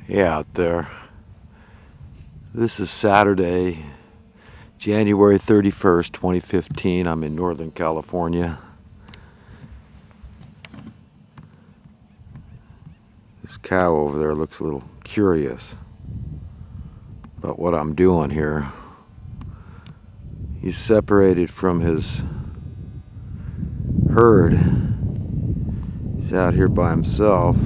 Yeah, out there. This is Saturday, January 31st, 2015. I'm in Northern California. This cow over there looks a little curious about what I'm doing here. He's separated from his herd. He's out here by himself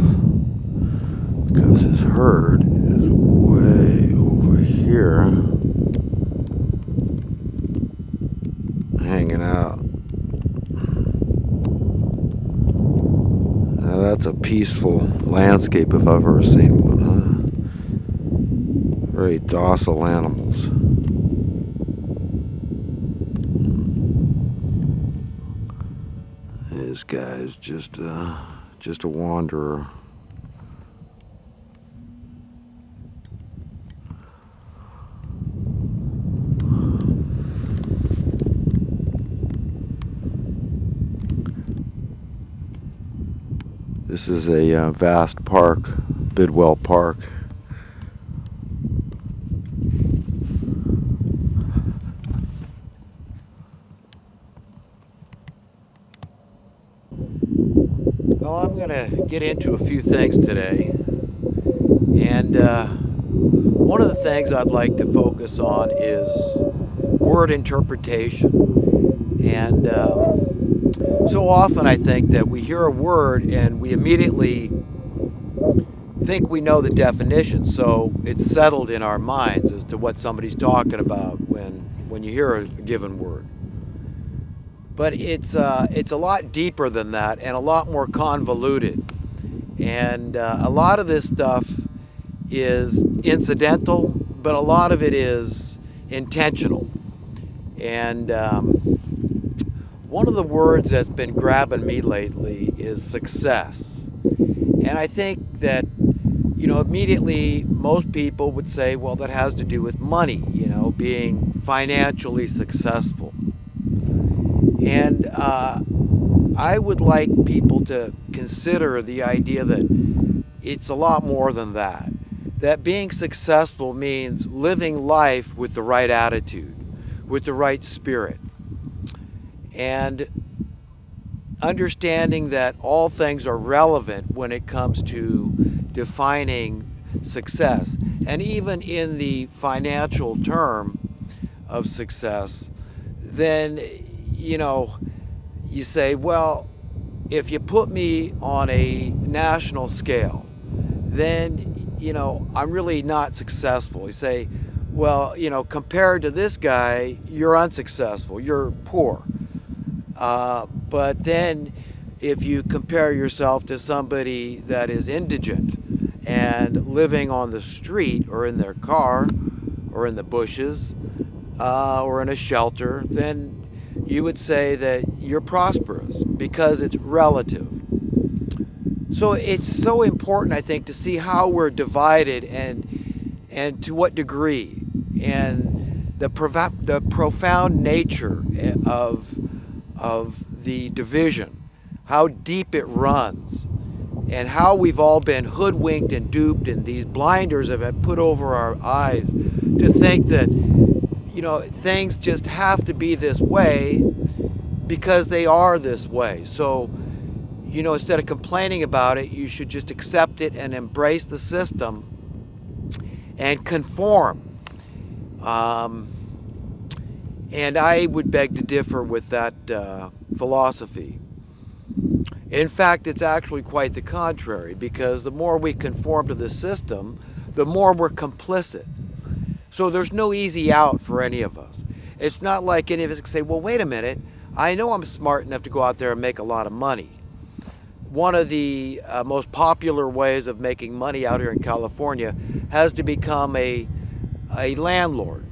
because his herd is way over here hanging out. Now that's a peaceful landscape if I've ever seen one, huh? Very docile animals. This guy's just a wanderer. This is a vast park, Bidwell Park. Well, I'm going to get into a few things today. And one of the things I'd like to focus on is word interpretation. And so often I think that we hear a word and we immediately think we know the definition, so it's settled in our minds as to what somebody's talking about when you hear a given word. But it's a lot deeper than that and a lot more convoluted. And a lot of this stuff is incidental, but a lot of it is intentional. And one of the words that's been grabbing me lately is success. And I think that, immediately most people would say, well, that has to do with money, being financially successful. And I would like people to consider the idea that it's a lot more than that. That being successful means living life with the right attitude, with the right spirit, and understanding that all things are relevant when it comes to defining success. And even in the financial term of success, then, you say, well, if you put me on a national scale, then, I'm really not successful. You say, well, compared to this guy, you're unsuccessful, you're poor. But then if you compare yourself to somebody that is indigent and living on the street or in their car or in the bushes or in a shelter, then you would say that you're prosperous because it's relative. So it's so important, I think, to see how we're divided and to what degree, and the profound nature of the division, how deep it runs, and how we've all been hoodwinked and duped, and these blinders have been put over our eyes to think that, things just have to be this way because they are this way. So, instead of complaining about it, you should just accept it and embrace the system and conform. And I would beg to differ with that philosophy. In fact, it's actually quite the contrary, because the more we conform to the system, the more we're complicit. So there's no easy out for any of us. It's not like any of us can say, well, wait a minute, I know I'm smart enough to go out there and make a lot of money. One of the most popular ways of making money out here in California has to become a landlord,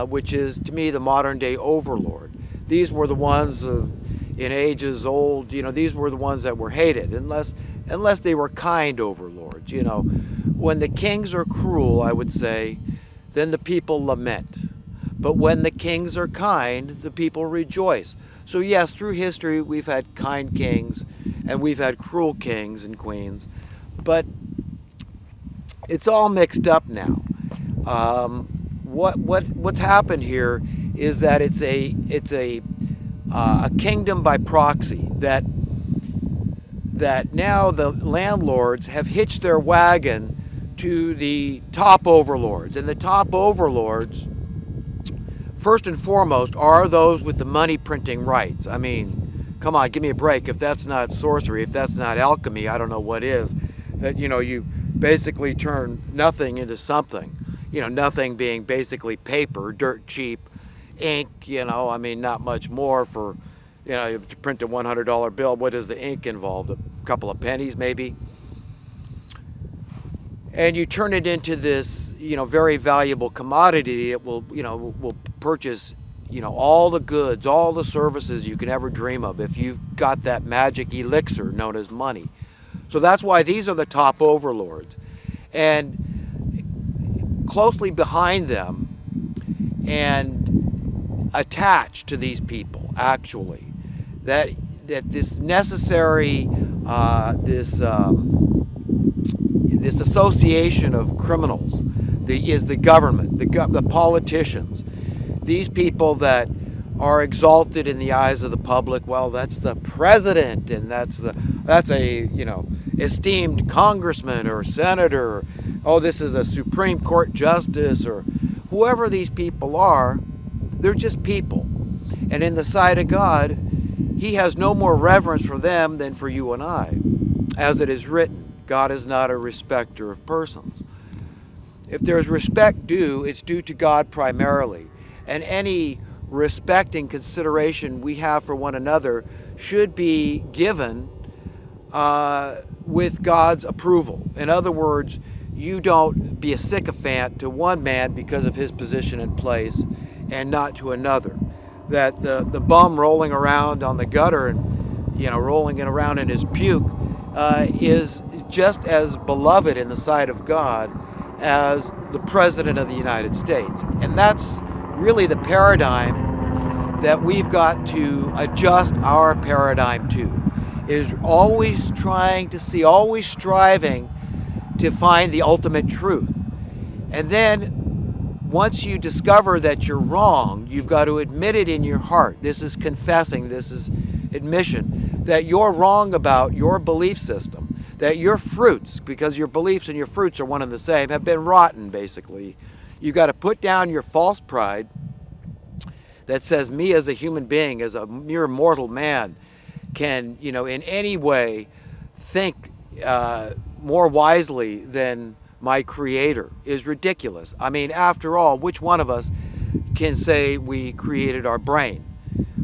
which is, to me, the modern day overlord. These were the ones in ages old, these were the ones that were hated, unless they were kind overlords. When the kings are cruel, I would say, then the people lament. But when the kings are kind, the people rejoice. So yes, through history, we've had kind kings and we've had cruel kings and queens. But It's all mixed up now. What's happened here is that it's a kingdom by proxy, that now the landlords have hitched their wagon to the top overlords, and the top overlords, first and foremost, are those with the money printing rights. I mean, come on, give me a break. If that's not sorcery, if that's not alchemy, I don't know what is. That, you basically turn nothing into something. Nothing being basically paper, dirt cheap, ink, I mean, not much more for, to print a $100 bill. What is the ink involved? A couple of pennies, maybe? And you turn it into this, very valuable commodity. It will purchase, all the goods, all the services you can ever dream of if you've got that magic elixir known as money. So that's why these are the top overlords. And closely behind them and attached to these people, actually, that this necessary, this association of criminals is the government, the politicians, these people that are exalted in the eyes of the public. Well, that's the president, and that's a esteemed congressman or senator. Oh, this is a Supreme Court justice, or whoever these people are. They're just people, and in the sight of God, He has no more reverence for them than for you and I, as it is written. God is not a respecter of persons. If there's respect due, it's due to God primarily. And any respect and consideration we have for one another should be given with God's approval. In other words, you don't be a sycophant to one man because of his position and place and not to another. That the bum rolling around on the gutter and rolling it around in his puke is just as beloved in the sight of God as the President of the United States. And that's really the paradigm that we've got to adjust our paradigm to, is always trying to see, always striving to find the ultimate truth. And then once you discover that you're wrong, you've got to admit it in your heart. This is confessing, this is admission, that you're wrong about your belief system, that your fruits, because your beliefs and your fruits are one and the same, have been rotten, basically. You've got to put down your false pride that says me as a human being, as a mere mortal man, can, in any way think more wisely than my Creator, is ridiculous. I mean, after all, which one of us can say we created our brain?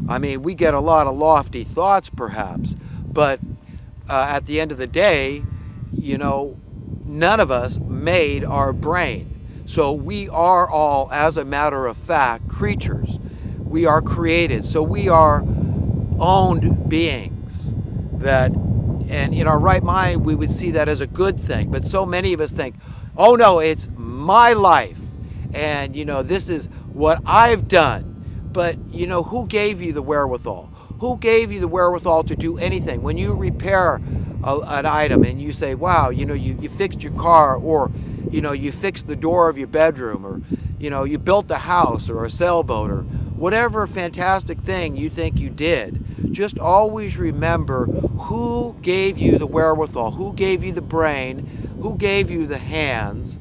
I mean, we get a lot of lofty thoughts, perhaps, but at the end of the day, none of us made our brain. So we are all, as a matter of fact, creatures. We are created. So we are owned beings that, and in our right mind, we would see that as a good thing. But so many of us think, oh no, it's my life. And, this is what I've done. But, who gave you the wherewithal? Who gave you the wherewithal to do anything? When you repair an item and you say, wow, you fixed your car, or, you fixed the door of your bedroom, or, you built a house or a sailboat, or whatever fantastic thing you think you did, just always remember who gave you the wherewithal, who gave you the brain, who gave you the hands,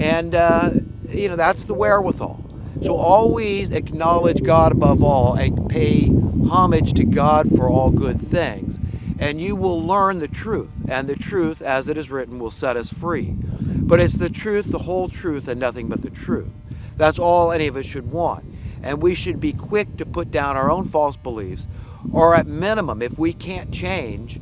and, that's the wherewithal. So always acknowledge God above all and pay homage to God for all good things. And you will learn the truth. And the truth, as it is written, will set us free. But it's the truth, the whole truth, and nothing but the truth. That's all any of us should want. And we should be quick to put down our own false beliefs. Or at minimum, if we can't change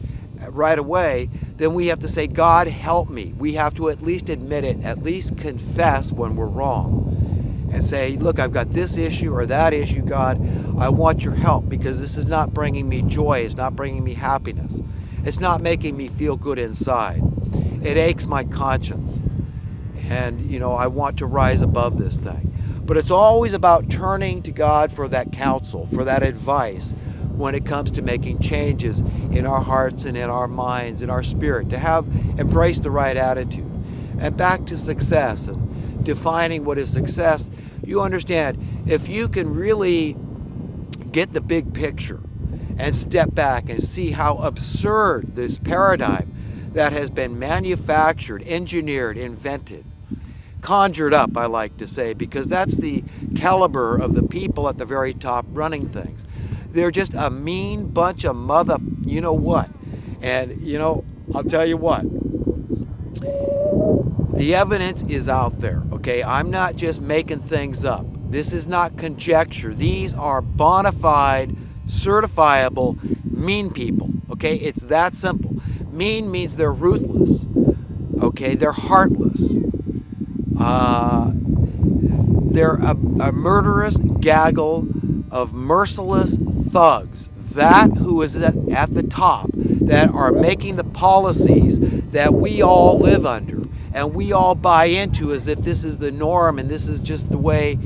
right away, then we have to say, God, help me. We have to at least admit it, at least confess when we're wrong. And say, look, I've got this issue or that issue, God. I want your help because this is not bringing me joy. It's not bringing me happiness. It's not making me feel good inside. It aches my conscience. And, I want to rise above this thing. But it's always about turning to God for that counsel, for that advice when it comes to making changes in our hearts and in our minds, in our spirit, to embrace the right attitude. And back to success and defining what is success, you understand, if you can really get the big picture and step back and see how absurd this paradigm that has been manufactured, engineered, invented, conjured up, I like to say, because that's the caliber of the people at the very top running things. They're just a mean bunch of mother, you know what. And, you know, I'll tell you what, the evidence is out there, okay? I'm not just making things up. This is not conjecture. These are bona fide, certifiable, mean people, okay? It's that simple. Mean means they're ruthless, okay? They're heartless. They're a murderous gaggle of merciless thugs. That who is at the top, that are making the policies that we all live under and we all buy into as if this is the norm and this is just the way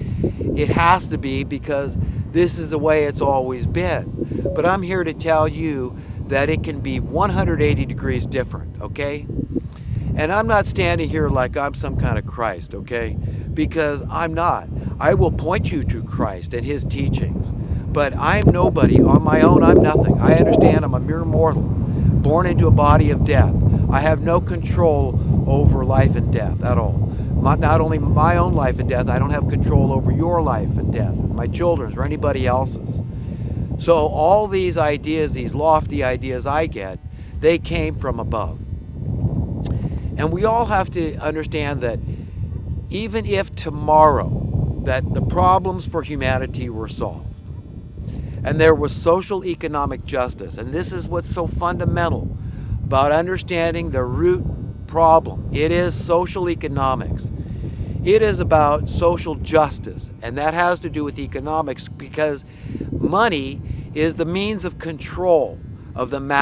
it has to be because this is the way it's always been. But I'm here to tell you that it can be 180 degrees different, okay? And I'm not standing here like I'm some kind of Christ, okay? Because I'm not. I will point you to Christ and his teachings. But I'm nobody. On my own, I'm nothing. I understand I'm a mere mortal, born into a body of death. I have no control over life and death at all. Not only my own life and death, I don't have control over your life and death, my children's or anybody else's. So all these ideas, these lofty ideas I get, they came from above. And we all have to understand that even if tomorrow that the problems for humanity were solved and there was social economic justice, and this is what's so fundamental about understanding the root problem. It is social economics. It is about social justice, and that has to do with economics because money is the means of control of the mass.